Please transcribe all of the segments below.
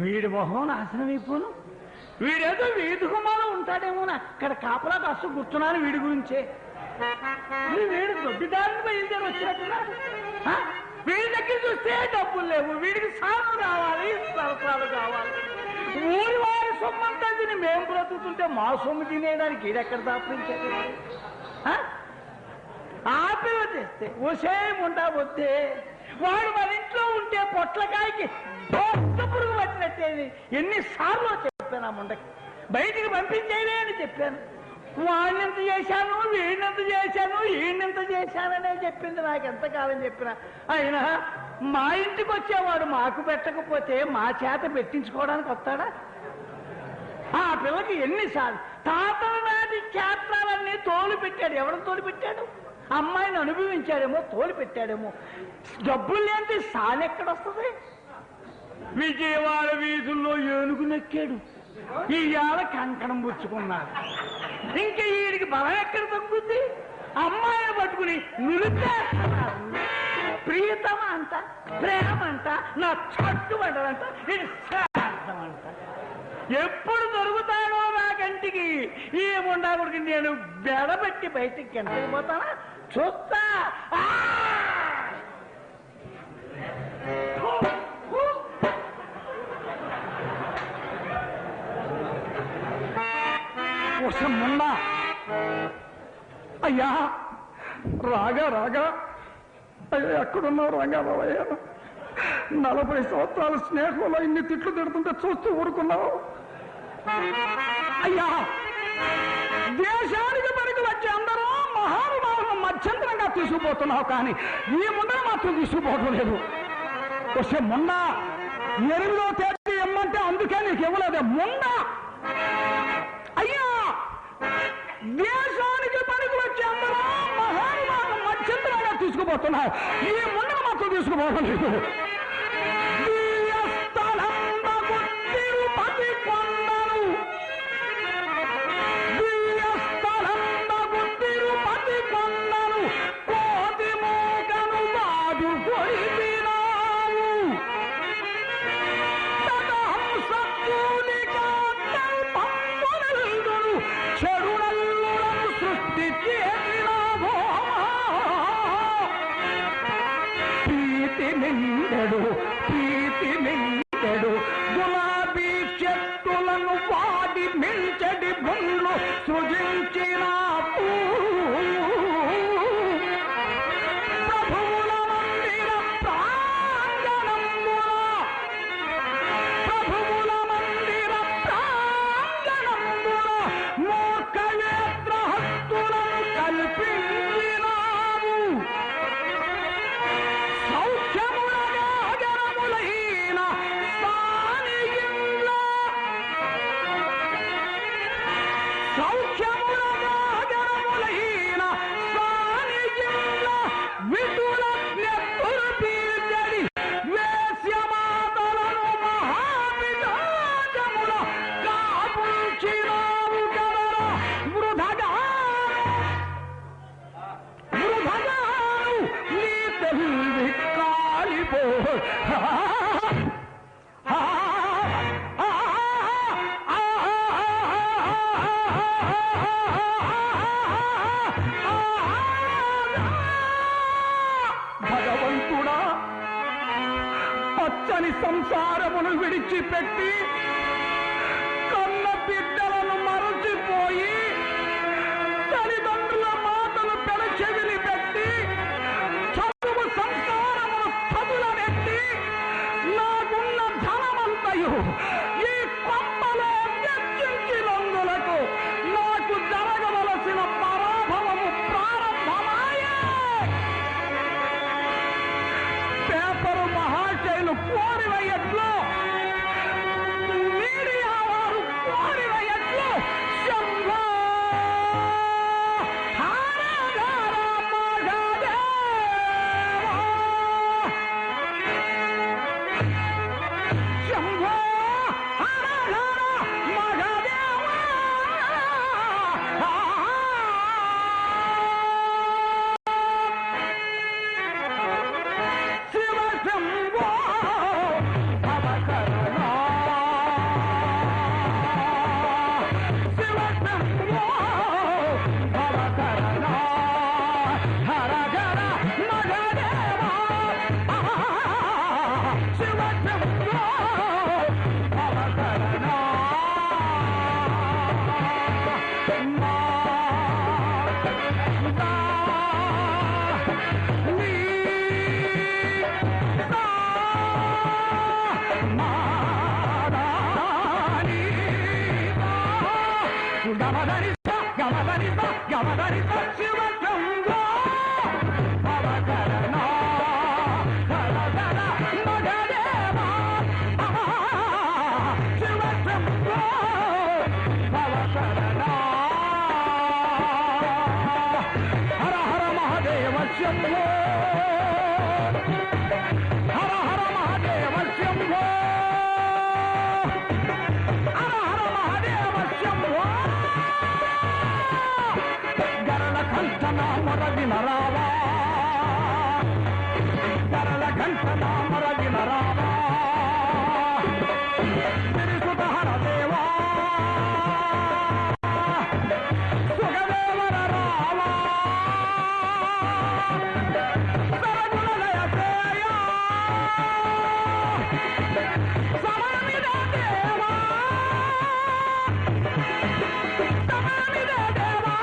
వీడి మొహం నాశనం అయిపోను. వీడేదో వీధి గుమ్మాలో ఉంటాడేమో అక్కడ కాపలా కాస్తూ కూర్చున్నాను వీడి గురించే. వీడు దొడ్డిదారిని బయలుదేరి వచ్చినట్టున్నాడు. వీడి దగ్గర చూస్తే డబ్బులు లేవు, వీడికి సాగు కావాలి, సరసాలు కావాలి. ఊరి వారి సొమ్మంతా తిని మేము బ్రతుకుతుంటే మా సొమ్ము తినేయడానికి వీడెక్కడ దాపించాడు? ఆపిల్ల చేస్తే ఒసేముండా వద్దే. వాడు మన ఇంట్లో ఉంటే పొట్లకాయకి పురుగు పట్టినట్టేది. ఎన్నిసార్లు చెప్పాను ఆ ముండకి బయటికి పంపించేదే అని చెప్పాను. వాడినంత చేశాను, వీడినంత చేశాను, ఈయనంత చేశాననే చెప్పింది. నాకు ఎంతకాలం చెప్పినా అయినా మా ఇంటికి వచ్చేవాడు మాకు పెట్టకపోతే మా చేత పెట్టించుకోవడానికి వస్తాడా? ఆ పిల్లకి ఎన్నిసార్లు తాతల నాటి క్షేత్రాలన్నీ తోలు పెట్టాడు. ఎవరు తోలు పెట్టాడు? అమ్మాయిని అనుభవించాడేమో, తోలు పెట్టాడేమో. డబ్బులు లేని సానెక్కడొస్తుంది? విజయవాడ వీధుల్లో ఏనుగు నెక్కాడు, ఇవాళ కంకణం పుచ్చుకున్నాడు. ఇంకా వీడికి బలం ఎక్కడ తగ్గుద్ది? అమ్మాయిని పట్టుకుని నిలిపేస్తున్నారు. ప్రియతమ అంట, ప్రేమ అంట, నా చట్టు అంటారంట, ఇది శాంతం అంట. ఎప్పుడు దొరుకుతాడో నా కంటికి ఈ ముండాకుడికి నేను బెడబెట్టి బయటికి కిందకి పోతానా చూస్తా. ముండా అయ్యా, రాగా రాగా అయ్యా, ఎక్కడున్నావు రంగాబాబయ్య? 40 సంవత్సరాల స్నేహంలో ఇన్ని తిట్లు తిడుతుంటే చూస్తూ ఊరుకున్నావు అయ్యా. దేశానికి పనికి వచ్చి అందరూ మహానుభావులను మధ్యంతరంగా తీసుకుపోతున్నావు, కానీ ఈ ముందర మాత్రం తీసుకుపోవడం లేదు. వస్తే మొన్న 8వ తేదీ ఇమ్మంటే అందుకే నీకు ఇవ్వలేదే మొన్న. అయ్యా దేశానికి పనికి వచ్చే అందరూ మహానుభావులు మధ్యంతరంగా తీసుకుపోతున్నారు. ఈ మొన్న మాత్రం తీసుకుపోవడం లేదు. తిరుపతి కొండలు తిరుపతి కొండలు కోతి మోకను బాదు కొరిపినావు. చెడునల్లులను సృష్టి చేసినావో. ప్రీతి నిండెడు గులాబీ చెట్టులను వాడి మించడి గుండ్లు సృజించినావు. ప్రభువుల మందిర ప్రాంగణంబున మూర్ఖవేత్రహస్తులను కల్పించినావు. సౌఖ్యములగా జనములైన సానిగిల్ల విటుల నెత్తురు పీల్చడి వేశ్యమాతలను మహాపిశాచముల కాపుల్చినావు కదరా. వృధగాను నీ తెలివి కాలిపో. భగవంతుడా, పచ్చని సంసారమును విడిచిపెట్టి కన్న బిడ్డలను మరచిపోయి తల్లిదండ్రుల మాటలు పెడచెవిలి పెట్టి చదువు సంస్కారమును చదువులనెత్తి నాకున్న ధనమంతయు ఈ కొంపలో వెచ్చించినందులకు నాకు జరగవలసిన పరాభవము ప్రారంభమాయే. పేపరు మహాశైలు కోరివయ్యట్లు, మీడియా వారు కోరివయ్యట్లు శంభో శంభో శివ శంభో భవకరుణా. శివ శంభో భవకరుణా. హర హర మగదేవా. శివ శంభో భవకరుణా. హర హర మహాదేవ శంభో. హర హర మహాదేవ శంభో. హర హర మహాదేవ శంభో. గరళ కంఠన మొరగిన రావా. గరళ కంఠన మొరగిన రావా. తిరుసుత హర దేవా. సుఖదేవర రావా. సరగుణలయ సేయ. సమరమిద దేవా. సమరమిద దేవా.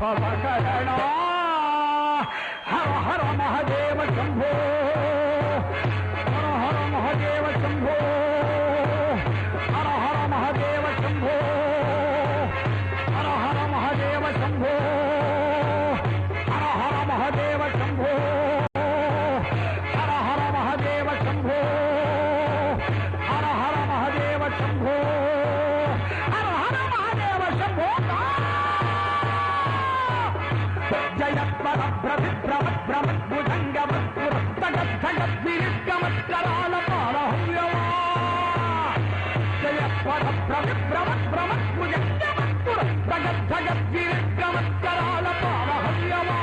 పవకరణ హర హర మహదేవ శంభో హర హర మహదేవ శంభో హర హర మహదేవ శంభో హర హర మహదేవ శంభో హర హర మహదేవ శంభో హర హర మహదేవ శంభో హర హర మహదేవ శంభో హర హర మహదేవ శంభో జయత్వర భ్రమద్భుజంగమద్భురస్తగద్ధగద్విరిగ్గమత్కరాల పాలహవ్యవా జయత్వర భ్రమద్భుజంగమద్భురస్తగద్ధగద్విరిగ్గమత్కరాల పాలహవ్యవా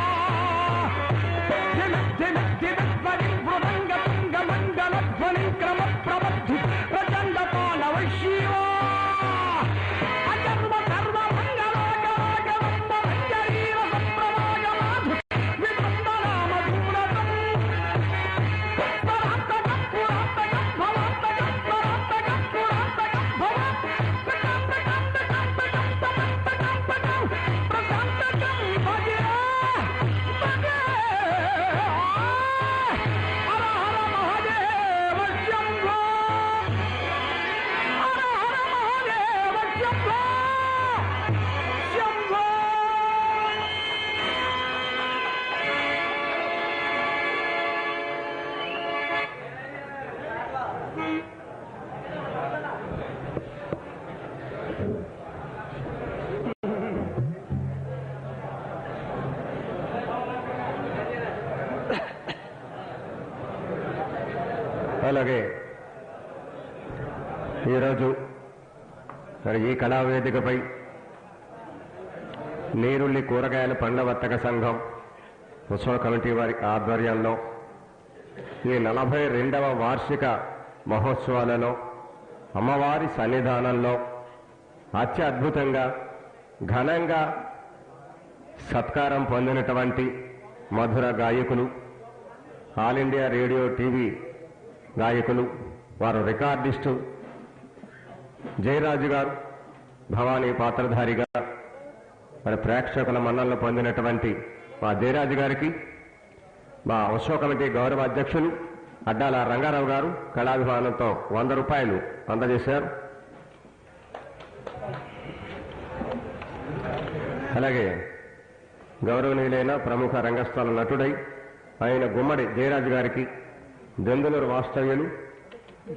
మృదంగతుంగమంగళధ్వని క్రమ ప్రబద్ధి ప్రచండ పాల వైశీవా అజన్మ కర్మ మంగళాగరాగవంద మంజరీర సంప్రమాగమాధు వినందనామ పూరతం స్వరాంతకం పురాంతకం భవాంతకం స్వరాంతకం పురాంతకం భవాత్ ప్రశాంతకం సమంతకం ప్రశాంతకం భజే భజే హర హర మహదేవ శంభో హర హర మహదేవ శంభో శంభో అలాగే ఈరోజు మరి ఈ కళావేదికపై నీరుల్లి కూరగాయల పండ్ల వర్తక సంఘం ఉత్సవ కమిటీ వారి ఆధ్వర్యంలో ఈ 42వ వార్షిక మహోత్సవాలలో అమ్మవారి సన్నిధానంలో అత్యద్భుతంగా ఘనంగా సత్కారం పొందినటువంటి మధుర గాయకులు ఆల్ ఇండియా రేడియో టీవీ గాయకులు వారు రికార్డిస్టు జయరాజు గారు భవానీ పాత్రధారిగా మరి ప్రేక్షకుల మన్ననలు పొందినటువంటి మా జయరాజు గారికి మా ఉత్సవ కమిటీ గౌరవ అధ్యక్షులు అడ్డాల రంగారావు గారు కళాభిమానంతో 100 రూపాయలు అందజేశారు. అలాగే గౌరవనీయులైన ప్రముఖ రంగస్థల నటుడై ఆయన గుమ్మడి జయరాజు గారికి దెందులూరు వాస్తవ్యులు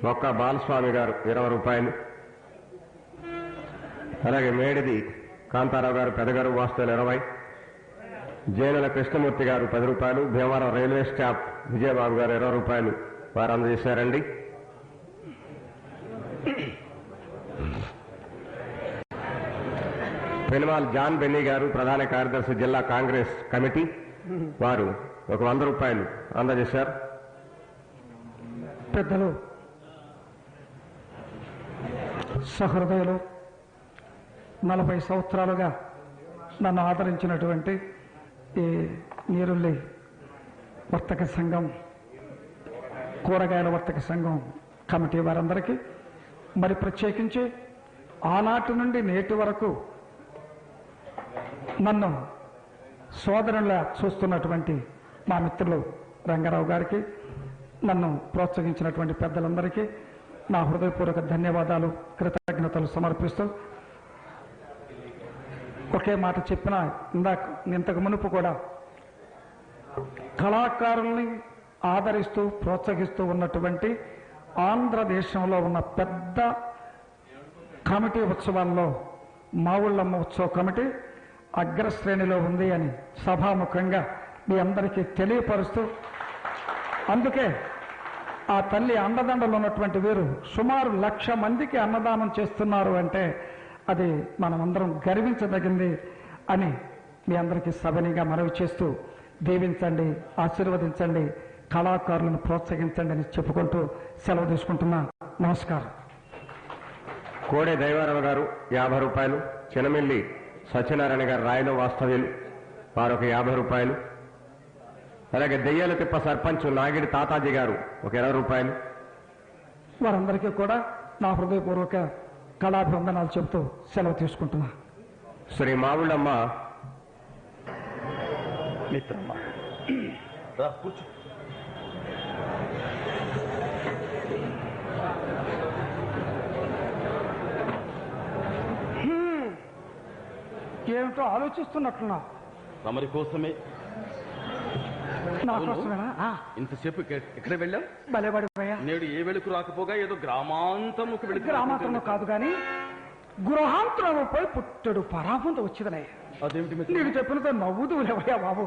మొక్క బాలస్వామి గారు 20 రూపాయలు. అలాగే మేడిది కాంతారావు గారు పెదగారు వాస్తవ్యులు 20, జేనుల కృష్ణమూర్తి గారు 10 రూపాయలు, భీమవరం రైల్వే స్టాప్ విజయబాబు గారు 20 రూపాయలు వారు అందజేశారండి. పెనుమాల్ జాన్ బెన్నీ గారు ప్రధాన కార్యదర్శి జిల్లా కాంగ్రెస్ కమిటీ వారు ఒక 100 రూపాయలు అందజేశారు. పెద్దలు సహృదయులు 40 సంవత్సరాలుగా నన్ను ఆదరించినటువంటి ఈ నీరుల్లి వర్తక సంఘం కూరగాయల వర్తక సంఘం కమిటీ వారందరికీ మరి ప్రత్యేకించి ఆనాటి నుండి నేటి వరకు నన్ను సోదరులా చూస్తున్నటువంటి మా మిత్రులు రంగారావు గారికి, నన్ను ప్రోత్సహించినటువంటి పెద్దలందరికీ నా హృదయపూర్వక ధన్యవాదాలు కృతజ్ఞతలు సమర్పిస్తూ ఒకే మాట చెప్పిన ఇంతకు మునుపు కూడా కళాకారుల్ని ఆదరిస్తూ ప్రోత్సహిస్తూ ఉన్నటువంటి ఆంధ్రదేశంలో ఉన్న పెద్ద కమిటీ ఉత్సవాల్లో మావుళ్ళమ్మ ఉత్సవ కమిటీ అగ్రశ్రేణిలో ఉంది అని సభాముఖంగా మీ అందరికీ తెలియపరుస్తూ, అందుకే ఆ తల్లి అండదండలు ఉన్నటువంటి వీరు సుమారు 1,00,000 మందికి అన్నదానం చేస్తున్నారు అంటే అది మనమందరం గర్వించదగింది అని మీ అందరికీ సభనీగా మనవి చేస్తూ దీవించండి, ఆశీర్వదించండి, కళాకారులను ప్రోత్సహించండి అని చెప్పుకుంటూ సెలవు తీసుకుంటున్నా. నమస్కారం. కోడే దైవారావు గారు 50 రూపాయలు, చినమిల్లి సత్యనారాయణ గారు రాయలో వాస్తవ్యులు వారు ఒక 50 రూపాయలు. అలాగే దెయ్యాల తిప్ప సర్పంచ్ నాగిడి తాతాజీ గారు ఒక 20 రూపాయలు. వారందరికీ కూడా నా హృదయపూర్వక కళాభివందనాలు చెబుతూ సెలవు తీసుకుంటున్నా. శ్రీ మావుళ్ళమ్మ మిత్రమా రా కూర్చో. ఏమిటో ఆలోచిస్తున్నట్లున్నా. తమరి కోసమే. నా కోసమేనా? ఇంతసేపు ఎక్కడ వెళ్ళాం? భలేవాడిపోయా. నేడు ఏ వెలుకు రాకపోగా ఏదో గ్రామాంతముకు వెళ్ళి. గ్రామాంతరంలో కాదు గాని గృహాంతరంలో పోయి పుట్టడు పరాభంతో వచ్చిదనయ్య. అదేమిటి నీకు చెప్పినతో నవ్వుతూ లేవయ్యా బాబు.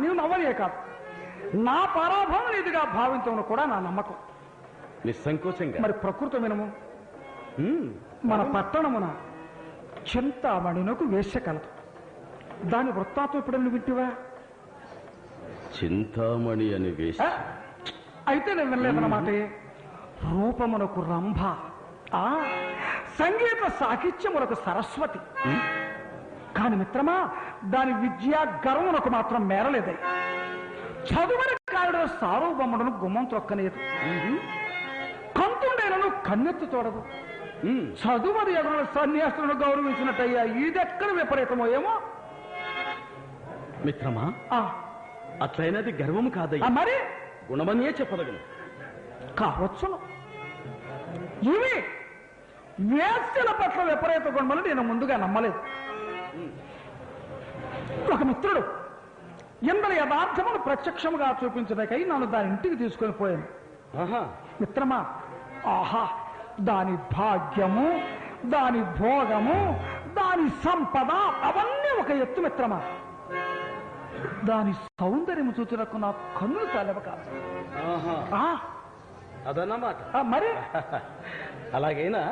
నీవు నవ్వలే కాదు, నా పరాభవం నీదిగా భావించడం కూడా నా నమ్మకం. నిస్సంకోచంగా. మరి ప్రకృతి వినము. మన పట్టణమున చింతామణినకు వేశ్య కలదు. దాని వృత్తాంతం ఎప్పుడన్నా వింటివా? చింతామణి అని వేశ్య? అయితే నేను వినలేదన్నమాట. రూపమునకు రంభ, సంగీత సాహిత్యములకు సరస్వతి. కాని మిత్రమా, దాని విద్యా గర్వమునకు మాత్రం మేరలేదై. చదువుని కాయడ సార్వభౌముడను గుమ్మం త్రొక్కనేదు. కంతుండేనను కన్నెత్తు చూడదు. చదువుని ఎదురు సన్యాసులను గౌరవించినట్టయ్యా, ఇదెక్కడ విపరీతమో ఏమో. మిత్రమా, అట్లయినది గర్వము కాదయ్యా, మరి గుణమనియే చెప్పదగను. కావచ్చును. ఇవి వేశ్యల పట్ల విపరీత గుణమని నేను ముందుగా నమ్మలేదు. ఒక మిత్రుడు ఇందరి యథార్థమును ప్రత్యక్షముగా చూపించడాకై నన్ను దాని ఇంటికి తీసుకొని పోయాను. మిత్రమా, ఆహా, దాని భాగ్యము, దాని భోగము, దాని సంపద అవన్నీ ఒక ఎత్తు మిత్రమా. దాని సౌందర్యం చూచినకు నా కన్నులు తాలేవ కాదు. అదన్నమాట. మరి అలాగైనా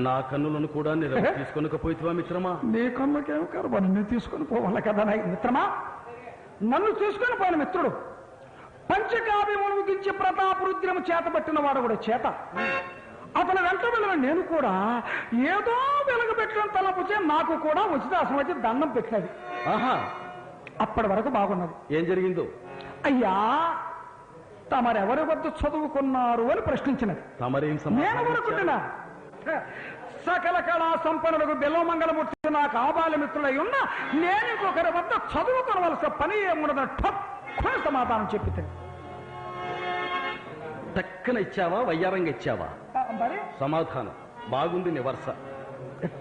నా కన్నులను కూడా తీసుకొనకపోయివా మిత్రమా? నీ కన్నుకేమో కరువు, నిన్ను తీసుకొని పోవాలి కదా మిత్రమా. నన్ను తీసుకొని పోయిన మిత్రుడు పంచకావ్యమును ముగించి ప్రతాపరుద్రము చేతబట్టిన వాడు కూడా చేత. అతను వెంట వెళ్ళిన నేను కూడా ఏదో వెలగబెట్టిన తలపుచే నాకు కూడా ఉచితాసం వచ్చి దండం పెట్టినది. అప్పటి వరకు బాగున్నది. ఏం జరిగిందో? అయ్యా, తమరెవరి వద్ద చదువుకున్నారు అని ప్రశ్నించినది. నేను ఊరుకుంటున్నా. సకల కళా సంపన్నులకు బెల్లమంగళమూర్తి నాకు ఆబాల మిత్రులై ఉన్న నేను ఇంకొకరి వద్ద చదువుకోవలసిన పని ఏమున్నదని తక్కువ సమాధానం చెప్పి టక్కన ఇచ్చావా, వయ్యారంగా ఇచ్చావా? సమాధానం బాగుంది, నివర్స.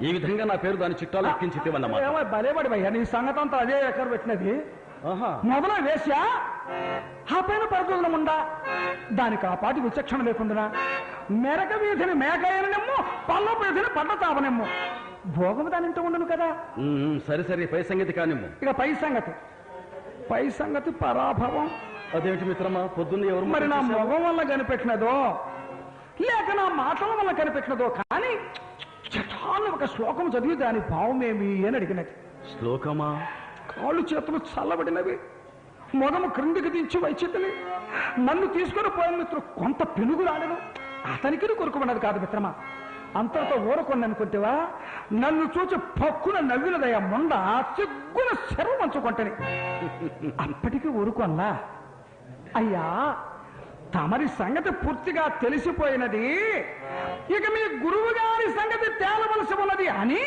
ఈ విధంగా నా పేరు దాని చిట్టాలు ఎక్కించితేవన్నమాట. బలేబడి భయ్యా, నీ సంగతి అంతా అదే ఎక్కడ పెట్టినది. మొదలు వేసా ఆ పైన పరదూలముండా, దానికి ఆ పాటి విచక్షణ లేకుండా మెరక వీధిని మేకయ్యనెమ్ము, పల్ల వీధిని పడ్డ తావనెమ్ము. భోగము దాని ఇంట ఉండను కదా. సరే సరే, పై సంగతి కానిమ్ము. ఇక పై సంగతి పరాభవం. అదేమిటి మిత్రమా, పొద్దున్న ఎవరు? మరి నా మొగం వల్ల కనిపెట్టినదో లేక నా మాటల వల్ల కనిపెట్టినదో కానీ చటాన్ని ఒక శ్లోకం చదివి దాని భావమేమి అని అడిగినది. శ్లోకమా? కాళ్ళు చేతులు చల్లబడినవి, మొదము క్రిందికి దించి వైచితని. నన్ను తీసుకుని పోయిన మిత్రుడు కొంత పెనుగు రాలేదు. అతనికి కొరుకుమన్నది కాదు మిత్రమా. అంతటితో ఊరకొని అనుకుంటేవా, నన్ను చూచి పక్కున నవ్వినదయ్యా మొండ సిగ్గున శరం మంచుకుంటని. అప్పటికి ఊరుకొన్నా. అయ్యా, తమరి సంగతి పూర్తిగా తెలిసిపోయినది, ఇక మీ గురువు గారి సంగతి తేలవలసి ఉన్నది అని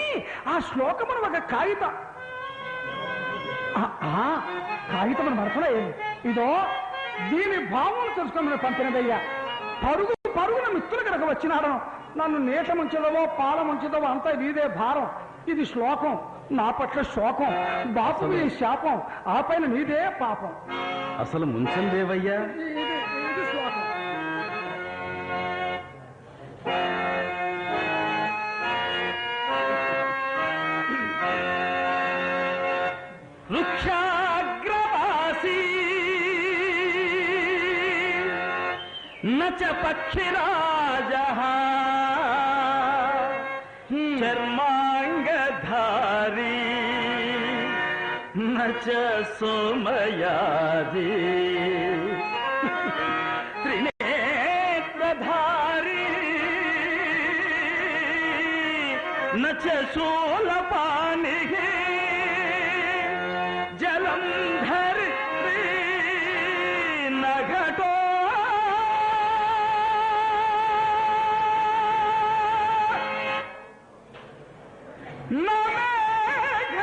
ఆ శ్లోకమును ఒక కాగితమును మరచలే. ఇదో దీని భావం తెలుసుకోమని పంపినదయ్యా. పరుగున మిత్రులు కనుక వచ్చినాడను. నన్ను నీట ముంచదవో పాల ముంచదవో అంతా నీదే భారం. ఇది శ్లోకం, నా పట్ల శోకం, బాపు నీ శాపం, ఆ పైన నీదే పాపం. అసలు ముంచందేవయ్యా. ఇది శ్లోకం. వృక్షాగ్రవాసీ నచ పక్షిరాజః చర్మాంగధారీ నచ సోమయాది త్రినేత్రధారీ నచ శూలపాణి జలంధర్ నఘటో నమేఘ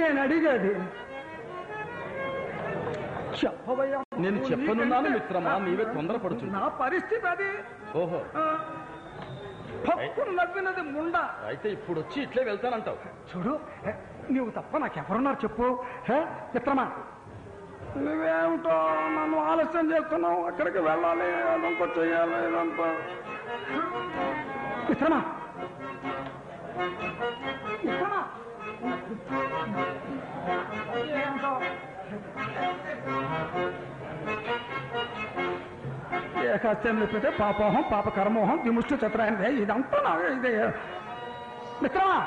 నేను అడిగేది చెప్పవయ్యా. నేను చెప్పనున్నాను మిత్రమా, నీవే తొందరపడుచు. నా పరిస్థితి అది. ఓహో, పప్పును నవ్వినది ముండ. అయితే ఇప్పుడు వచ్చి ఇట్లే వెళ్తానంటావు. చూడు, నీవు తప్ప నాకెవరున్నారు చెప్పు. మిత్రమా, నువ్వేమిటో నన్ను ఆలస్యం చేస్తున్నావు. అక్కడికి వెళ్ళాలి, అదంతా చెయ్యాలి, ఇదంతా. మిత్రమా, మిత్రమా, ఏమిటో ఏకాస్యం లేకపోతే పాపోహం పాప కర్మోహం విముష్టి చతురాయన ఇదంతా ఇదే. మిత్రమా,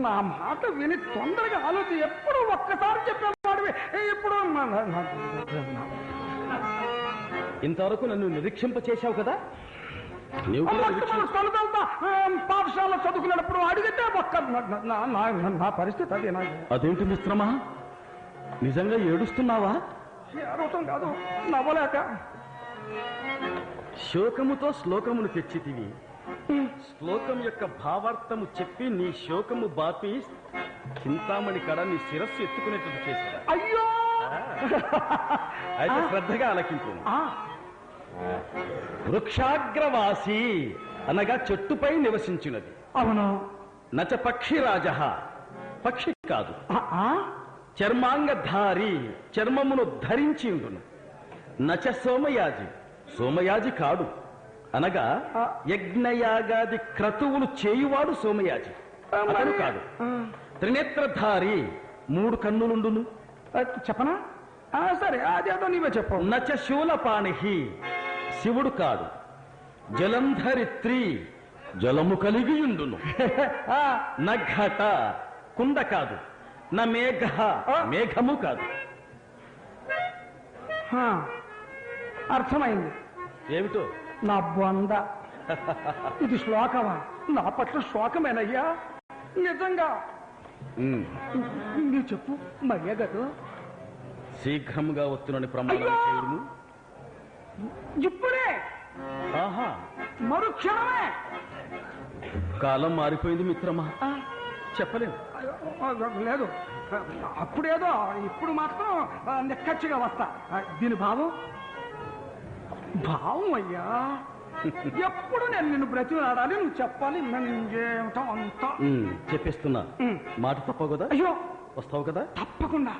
నా మాట విని తొందరగా ఆలోచి. ఎప్పుడు ఒక్కసారి చెప్పేవాడివి, ఇప్పుడు ఇంతవరకు నన్ను నిరీక్షింప చేశావు కదా. నీవు పాఠశాలలో చదువుకునేటప్పుడు అడిగితే నా పరిస్థితి అది. అదేంటి మిత్రమా, నిజంగా ఏడుస్తున్నావా? ఏడవటం కాదు, నవ్వలేక. శోకముతో శ్లోకమును తెచ్చితివి. శ్లోకం యొక్క భావార్థము చెప్పి నీ శోకము బాపి చింతామణి కడ నీ శిరస్సు ఎత్తుకునేటట్టు చేశాడు. అయ్యో, అయితే శ్రద్ధగా ఆలకించు. వృక్షాగ్రవాసి అనగా చెట్టుపై నివసించినది. అవును. నచ పక్షిరాజ, పక్షి కాదు. చర్మాంగధారి, చర్మమును ధరించి ఉండును. నచ సోమయాజి, సోమయాజి కాడు. అనగా యజ్ఞయాగాది క్రతువులు చేయువాడు సోమయాజి, అతడు కాదు. త్రినేత్రధారి, 3 కన్నులుండును. చెప్పనా? సరే, అదేదో నీవే చెప్పు. నచ శూలపాణి, శివుడు కాదు. జలంధరిత్రి, జలము కలిగియుండును. నఘట, కుండ కాదు. నా మేఘ, మేఘము కాదు. అర్థమైంది. ఏమిటో? నా బొంద. ఇది శ్లోకమా? నా పట్ల శ్లోకమేనయ్యా, నిజంగా. నీ చెప్పు మర్యాదతో. శీఘ్రముగా వస్తున్నని ప్రమాణం చేయుము. ఇప్పుడే, ఆహా, మరుక్షణమే. కాలం మారిపోయింది మిత్రమా, చెప్పలేము. లేదు, అప్పుడేదో, ఇప్పుడు మాత్రం నిక్కచ్చిగా వస్తా. దీని భావం అయ్యా. ఎప్పుడు నేను నిన్ను బ్రతిలాడాలి, నువ్వు చెప్పాలి. ఏమిటో అంతా చెప్పేస్తున్నా. మాట తప్పవు కదా? అయ్యో, వస్తావు కదా? తప్పకుండా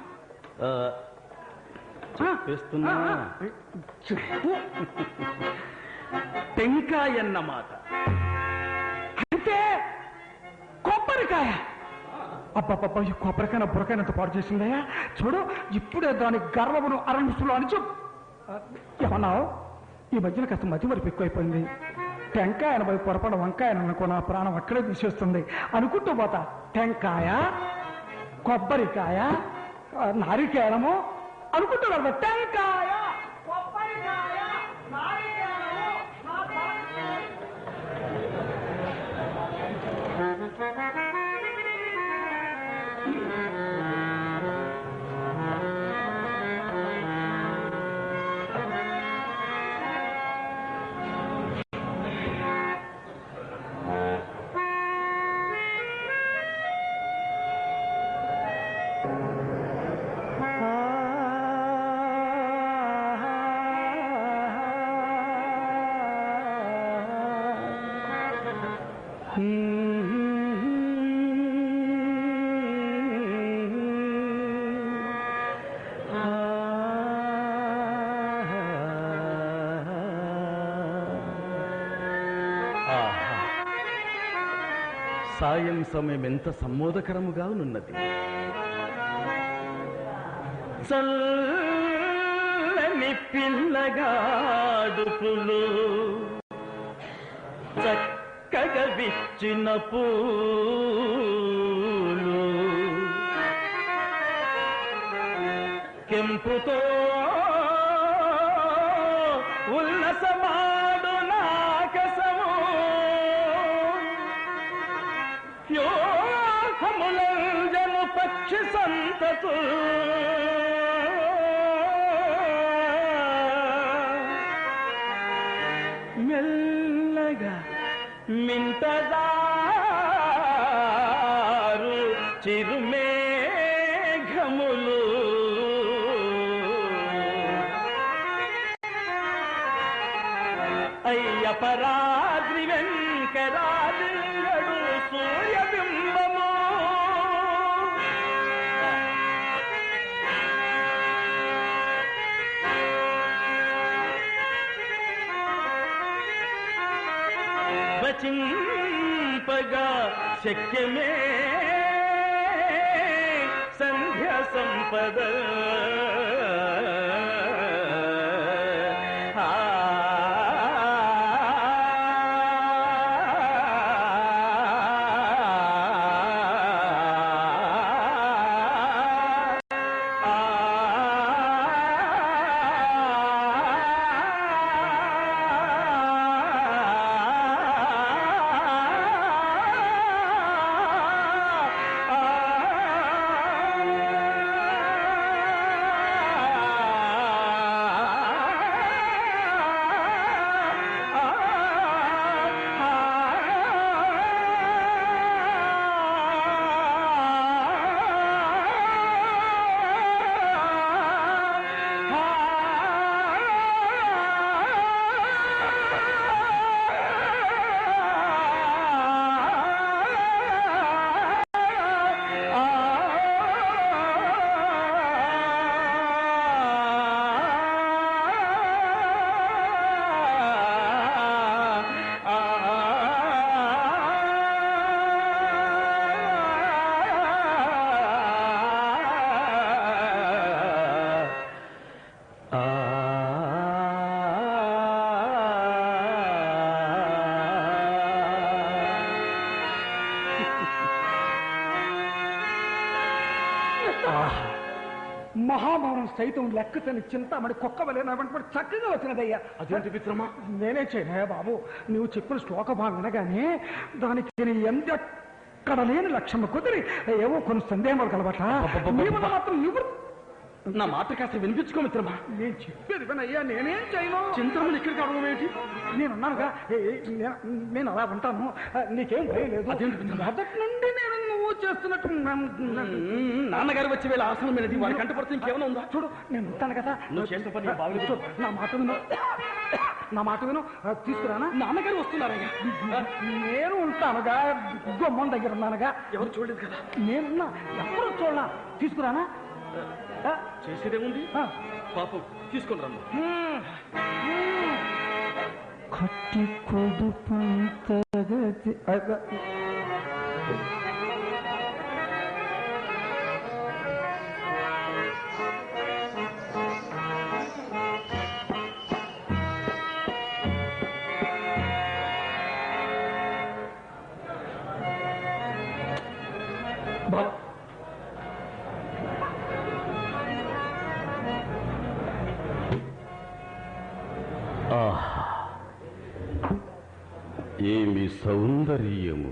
చెప్పేస్తున్నా. టెంకాయ అన్నమాట. అంటే కొబ్బరికాయ. అబ్బబ్బబ్బా, ఈ కొబ్బరికాయ బురకాయనంత పాడు చేసిందయ్యా. చూడు, ఇప్పుడే దాని గర్వమును అరణ్యసులు అని చెప్పు. ఏమన్నావు? ఈ మధ్యన కాస్త మతి వరకు ఎక్కువైపోయింది. టెంకాయన పోయి పొరపడ వంకాయను అనుకో, నా ప్రాణం అక్కడే తీసేస్తుంది. అనుకుంటూ పోతా. టెంకాయ, కొబ్బరికాయ, నారికేళము అనుకుంటూ వెళ్తా. టెంకాయ, కొబ్బరికాయ, నారికేళము. సాయం సమయం ఎంత సమ్మోదకరముగా ఉన్నది. చల్లని పిల్లగాడుపులు, చక్కగా విచ్చిన పూలు, కెంపుతో ఉల్లసమాడు నాకసము, యోహములంజను పక్షి సంతతు, మెల్లగా మింటదారు చిరుమే జపరాద్రి వెంకరాదింగడు సూర్యబింబము వచింపగా శక్యమే సంధ్య సంపద మహాభారం సైతం లెక్కతని చింతామణి కుక్కవలే నవ్వంటి చక్కగా వచ్చినదయ్యా. అదేంటి మిత్రమా? నేనే చేయనయ్యా బాబు, నువ్వు చెప్పిన శ్లోక భావం వినగానే దానికి నేను ఎక్కడ లేని లక్ష్యం కుదిరి ఏవో కొన్ని సందేహాలు కలబట మాత్రం నువ్వు నా మాట కాస్త వినిపించుకో మిత్రమా. నేను చెప్పేది వినయ్యా, నేనేం చేయను. చింతమని ఇక్కడికి రావడం ఏంటి? నేను అన్నానుగా నేను అలా ఉంటాను, నీకేం భయం లేదు. మొదటి నుండి నేను నువ్వు చేస్తున్నట్టు నాన్నగారు వచ్చే వేళ ఆసనమైనది, వారి కంట పడితే ఇంకేమైనా ఉందా? చూడు, నేను ఉంటాను కదా. నువ్వు చేసిన పని బాగా చూడు, నా మాట విను తీసుకురానా? నాన్నగారు వస్తున్నారయ్యా. నేను ఉంటానుగా, గుమ్మం దగ్గర ఉన్నానుగా. ఎవరు చూడలేదు కదా. నేనున్నా, ఎవరు చూడలా. తీసుకురానా? చేసేదేముంది, పాపం తీసుకొని రమ్మ. కట్టి కొడుపంతగతి ఏమి సౌందర్యము!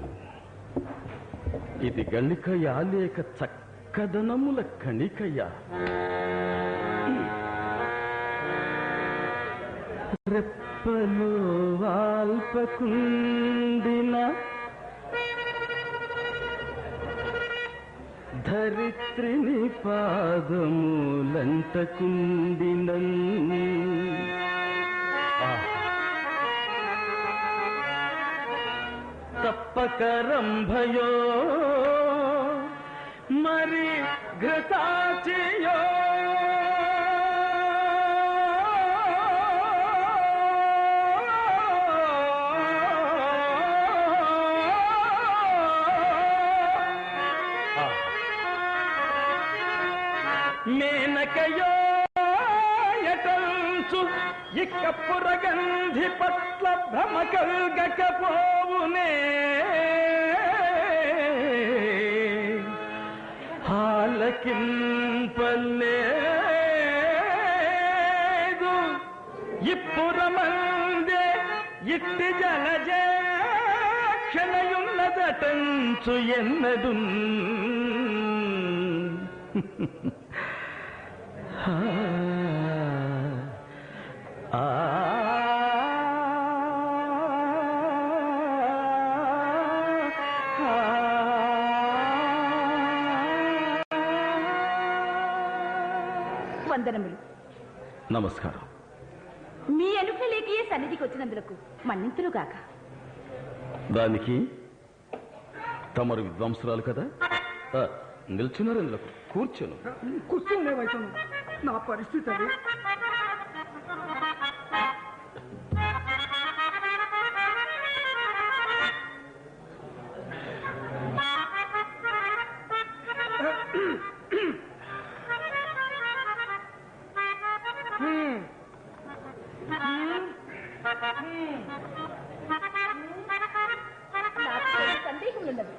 ఇది గణికయా లేక చక్కదనముల కణికయా? రెప్పలు వాల్పకుండిన ధరిత్రిని పాదములంటకుండినన్ తప్పకరంభయో మరి ఘృతాచయో మేనకయో యటంచు ఇక్క పురగంధి పట్ల భ్రమ కల్గకపోవునే హాలకింపలేదు ఇప్పురమందే ఇట్టి జలజాక్షణయున్నదటంచు ఎన్నడు వందనములు. నమస్కారం. మీ అనుజ్ఞ లేకే సన్నిధికి వచ్చినందులకు మన్నింతులుగాక. దానికి తమరు విద్వాంసురాలు కదా, నిల్చున్నారు, ఇందులకు కూర్చోను. కూర్చోలే వైద్యం, నా పరిస్థితి అది. సందేహములున్నది,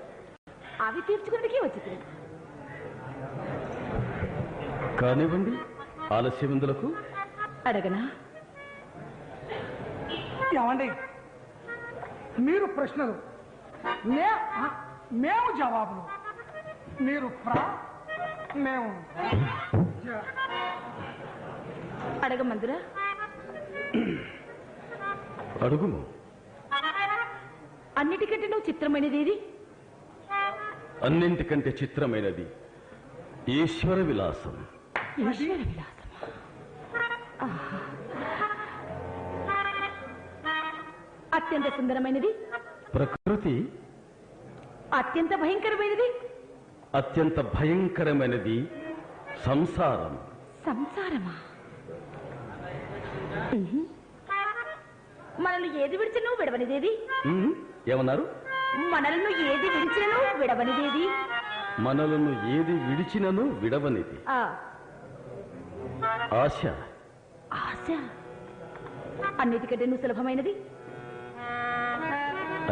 అవి తీర్చుకున్నదికే వచ్చి. కానివ్వండి, ఆలస్యం ఇందులకు. అడగనా? ఏమండి, మీరు ప్రశ్నలు, మేము జవాబులు. మీరు మేము అడగమందురా. అడుగుము. అన్నిటికంటే నువ్వు చిత్రమైనది ఏది? అన్నింటికంటే చిత్రమైనది ఈశ్వర విలాసం. ఈశ్వర విలాసం. అత్యంత సుందరమైనది ప్రకృతి. అత్యంత భయంకరమైనది అత్యంత భయంకరమైనది సంసారం. సంసారమా? మనల్ని ఏది విడిచినూ విడవనిదేది? ఏమన్నారు? మనలను ఏది విడిచినను విడవనిదేది? మనలను ఏది విడిచినను విడవనిది ఆశ. ఆశ అన్నిటికంటేను సులభమైనది.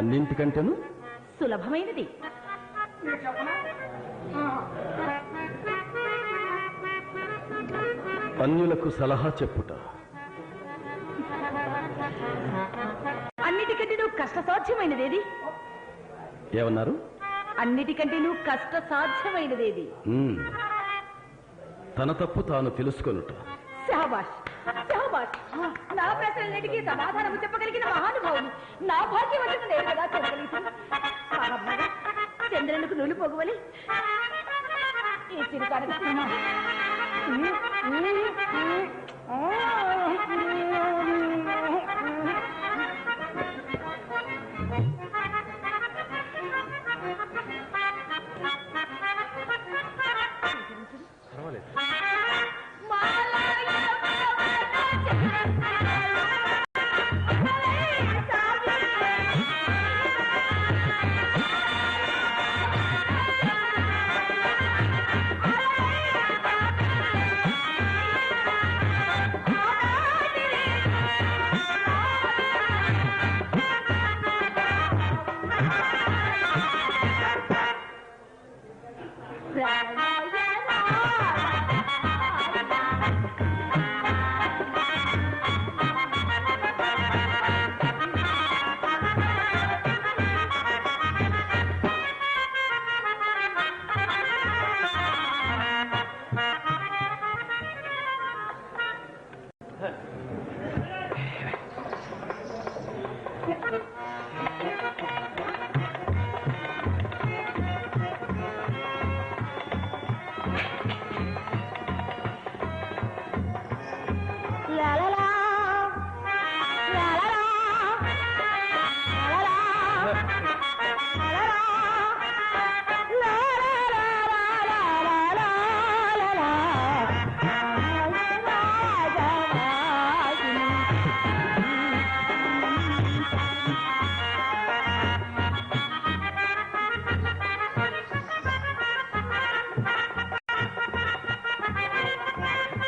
అన్నింటికంటేను సులభమైనది. అన్యులకు సలహా చెప్పుట. అన్నిటికంటే నువ్వు కష్టసాధ్యమైనదేది? ఏమన్నారు? అన్నిటికంటే నువ్వు కష్ట సాధ్యమైనదేది? తన తప్పు తాను తెలుసుకొనుట. శహబాష్, శహబాష్. నా ప్రశ్నలన్నిటికీ సమాధానం చెప్పగలిగిన మహానుభావులు నా భాగ్యవశము నేను కదా చూడగలుగుతాను. చంద్రునికి నూలు పొగవలి ఈ చిరుకాడ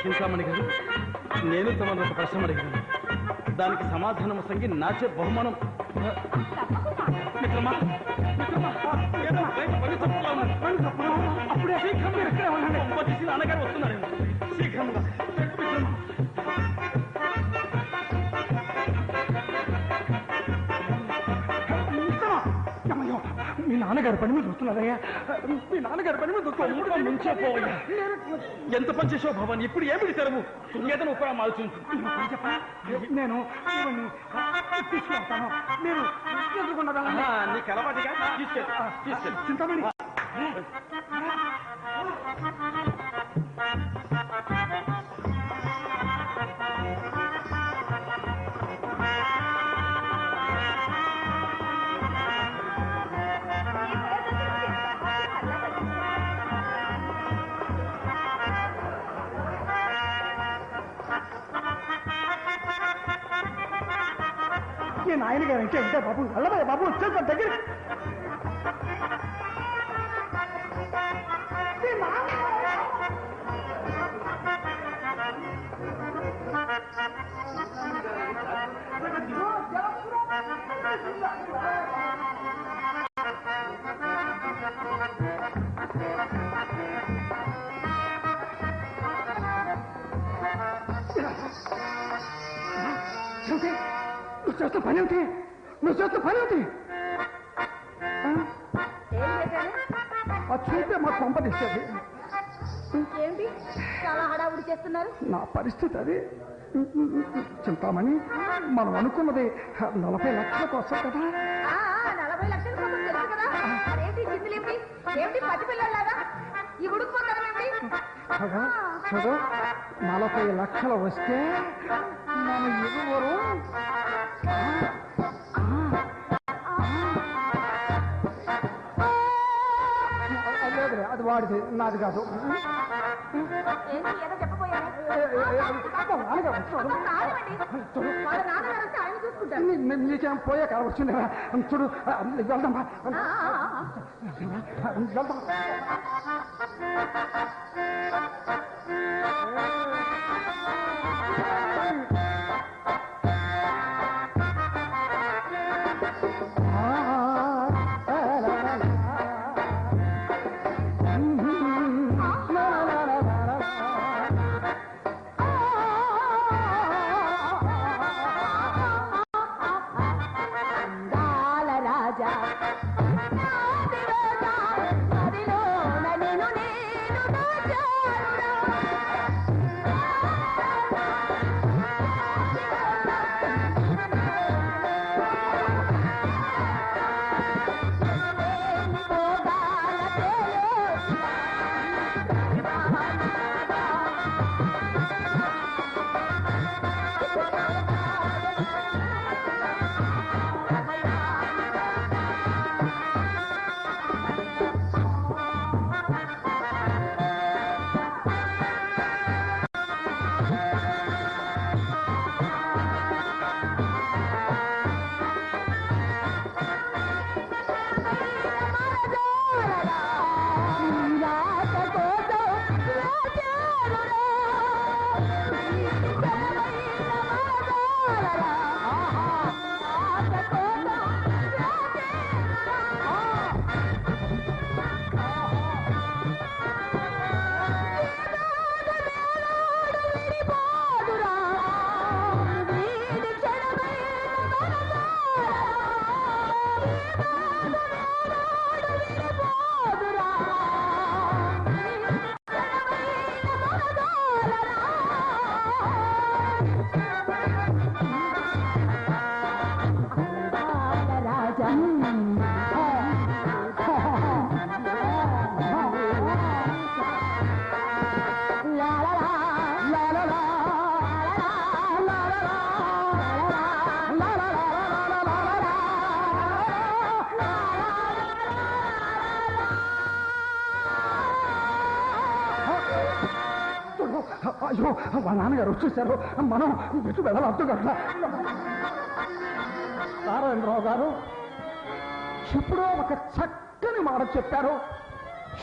చింతామణి గారు, నేను తమను ఒక ప్రశ్న అడిగాను. దానికి సమాధానం సంగి నాచే బహుమానం. మిత్రమా, మిత్రమా, అప్పుడే శీఘ్రంగా ఎక్కడ ఉండండి. వచ్చేసి నాన్నగారు వస్తున్నారు. శీఘ్రంగా మీ నాన్నగారు పని మీద వస్తున్నారయ్యా. మీ నాన్నగారు పని మీద వస్తున్నారు. ఎంత పని చేసావు భవాని? ఇప్పుడు ఏమిటి తెరవు? ఏదైనా ఉపాయం ఆలోచించు. చెప్పనా, నేను తీసుకెళ్తాను. మీరు ఎదుర్కొన్నదా? నీకు అలవాటుగా తీసుకెళ్ళి చింతమణి. ఈ నాయన గారు అంటే ఉంటా బాబు, వెళ్ళబోయే బాబు, వచ్చేస్తా దగ్గర. నువ్వు చేస్తున్న పని ఏమిటి? నువ్వు చేస్తున్న పని ఏమిటి? ఆ చూపే మా కొంప తీసేది. ఏంటి చాలా హడావుడి చేస్తున్నారు? నా పరిస్థితి అది. చింతామణి, మనం అనుకున్నది 40 లక్షల కోసం కదా. 40 లక్షల కోసం తెలుసు కదా. అదేంటి చిందులేంటి? ఏమిటి పసి పిల్లలాగా ఈ ఉడుకుపోతారేమిటి? చూడు, 40 లక్షలు వస్తే మన ఇరువురు లేదులే, అది వాడిది, నాది కాదు. ఏంటి ఏదో చెప్పబోయాను? నాన్నగారు వచ్చాడు. వాళ్ళ నాన్నగారు వస్తే ఆయన చూసుకుంటారు. నీకేం పోయే కాలం వచ్చింది. చూడు, వెళ్దామా? వెళ్దాం. అయ్యో, వాళ్ళ నాన్నగారు వచ్చేసారు. మనం ఎటు వెళ్ళాలి అర్థం కదా. నారాయణరావు గారు ఇప్పుడు ఒక చక్కని మాట చెప్పారు.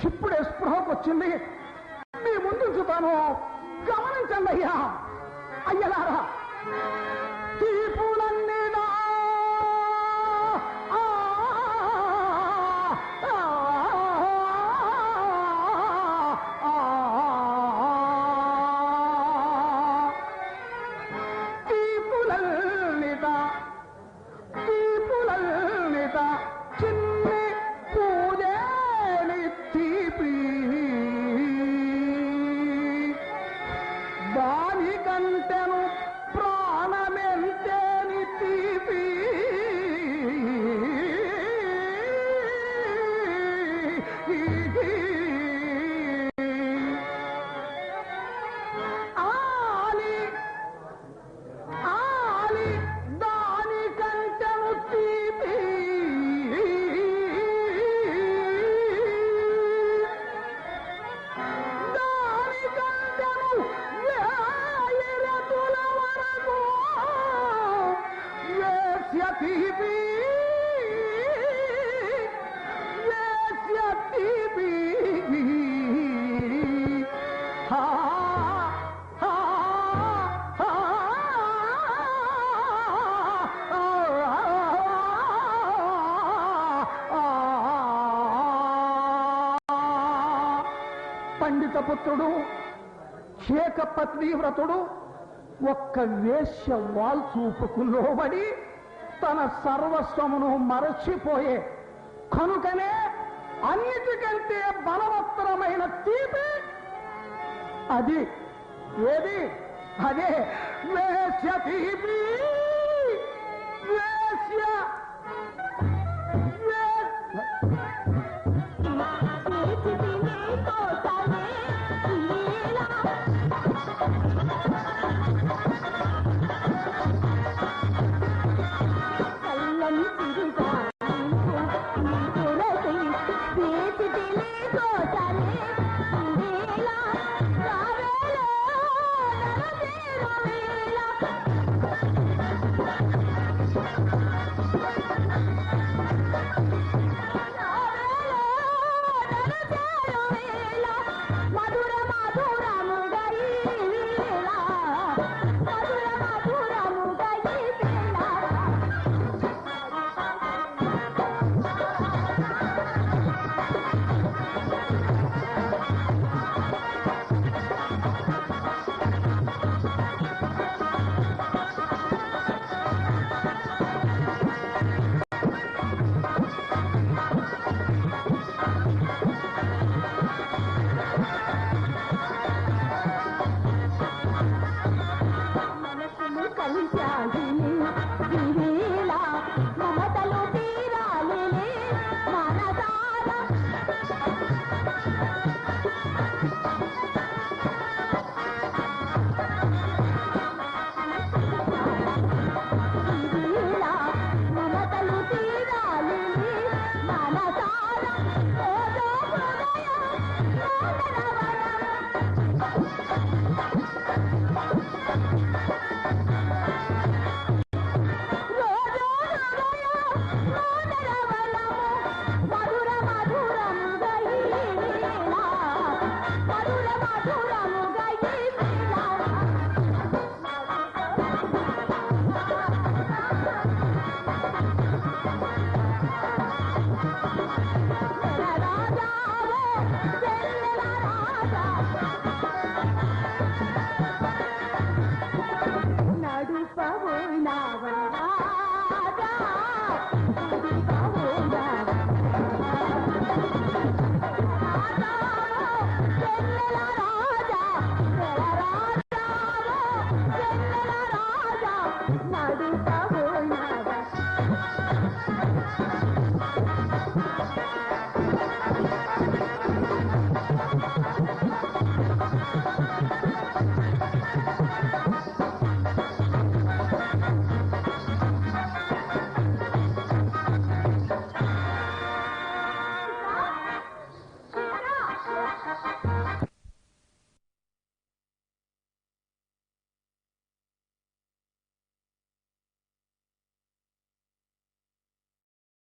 ఇప్పుడే స్పృహకు వచ్చింది. మీ ముందు చూతాను, గమనించండి అయ్యా. అయ్యలారా, తీపులన్నీ చిన్ని పూజని తీపి దానికంటెను ప్రాణమెంతేని తీపి ఆలి ఆలి దానికంటెను తీపి దానికంటెను వేయిరతుల తీపి వేశ్య తీపి హా హా హా పండిత పుత్రుడు ఏకపత్ని వ్రతుడు ఒక్క వేశ్య వాల్చూపుకు లోబడి తన సర్వస్వమును మరచిపోయే కనుకనే అన్నిటికంటే బలవత్తరమైన తీపి అది ఏది అదే వేశ్య తీపి వేశ్య రాజా